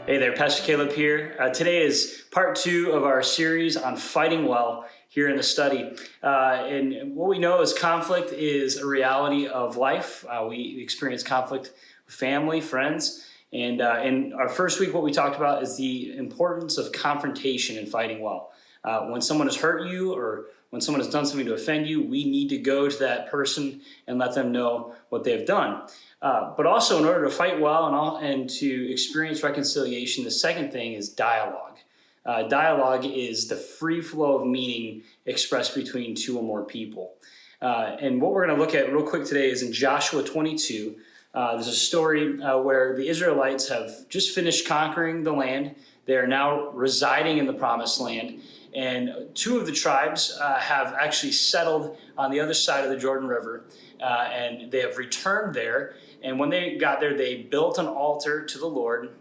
Hey there, Pastor Caleb here. Today is part 2 of our series on fighting well here in the study. And what we know is conflict is a reality of life. We experience conflict with family, friends. And in our first week, what we talked about is the importance of confrontation in fighting well. When someone has hurt you or when someone has done something to offend you, we need to go to that person and let them know what they've done. But also, in order to fight well and to experience reconciliation, the second thing is dialogue. Dialogue is the free flow of meaning expressed between two or more people. And what we're going to look at real quick today is in Joshua 22. There's a story where the Israelites have just finished conquering the land. They are now residing in the promised land. And 2 of the tribes have actually settled on the other side of the Jordan River. And they have returned there. And when they got there, they built an altar to the Lord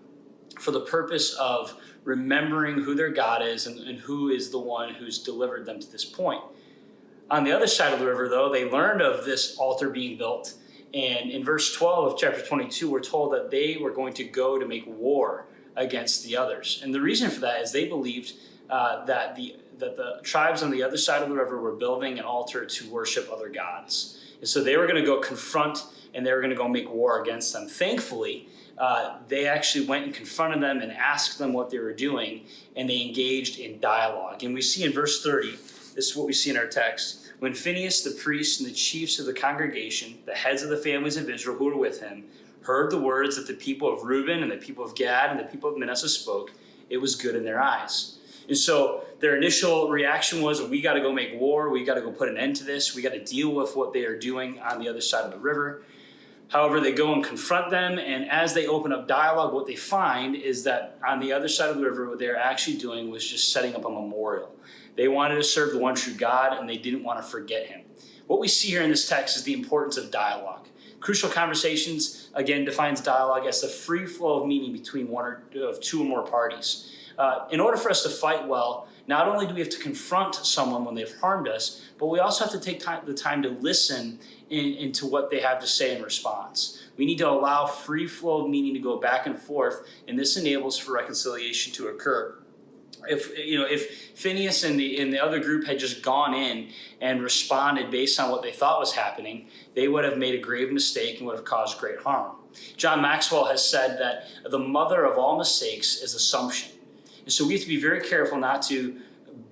for the purpose of remembering who their God is and who is the one who's delivered them to this point. On the other side of the river, though, they learned of this altar being built. And in verse 12 of chapter 22, we're told that they were going to go to make war against the others. And the reason for that is they believed that the tribes on the other side of the river were building an altar to worship other gods. And so they were going to go confront and they were going to go make war against them. Thankfully, they actually went and confronted them and asked them what they were doing, and they engaged in dialogue. And we see in verse 30, this is what we see in our text. When Phinehas, the priest, and the chiefs of the congregation, the heads of the families of Israel who were with him, heard the words that the people of Reuben and the people of Gad and the people of Manasseh spoke, it was good in their eyes. And so their initial reaction was, we got to go make war. We got to go put an end to this. We got to deal with what they are doing on the other side of the river. However, they go and confront them, and as they open up dialogue, what they find is that on the other side of the river, what they're actually doing was just setting up a memorial. They wanted to serve the one true God, and they didn't want to forget him. What we see here in this text is the importance of dialogue. Crucial Conversations, again, defines dialogue as the free flow of meaning between two or more parties. In order for us to fight well, not only do we have to confront someone when they've harmed us, but we also have to take the time to listen into what they have to say in response. We need to allow free flow of meaning to go back and forth, and this enables for reconciliation to occur. If Phinehas and the other group had just gone in and responded based on what they thought was happening, they would have made a grave mistake and would have caused great harm. John Maxwell has said that the mother of all mistakes is assumption. And so we have to be very careful not to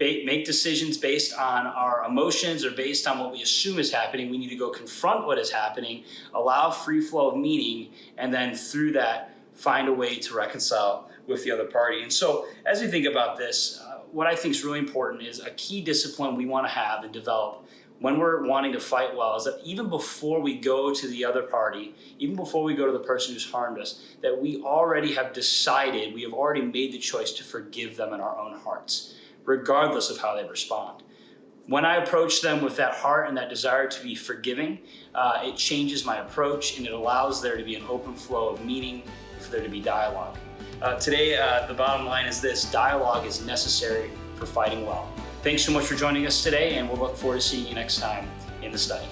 make decisions based on our emotions or based on what we assume is happening. We need to go confront what is happening, allow free flow of meaning, and then through that, find a way to reconcile with the other party. And so as we think about this, what I think is really important is a key discipline we want to have and develop when we're wanting to fight well is that even before we go to the other party, even before we go to the person who's harmed us, that we already have decided, we have already made the choice to forgive them in our own hearts, regardless of how they respond. When I approach them with that heart and that desire to be forgiving, it changes my approach and it allows there to be an open flow of meaning, for there to be dialogue. Today, the bottom line is this: dialogue is necessary for fighting well. Thanks so much for joining us today, and we'll look forward to seeing you next time in the study.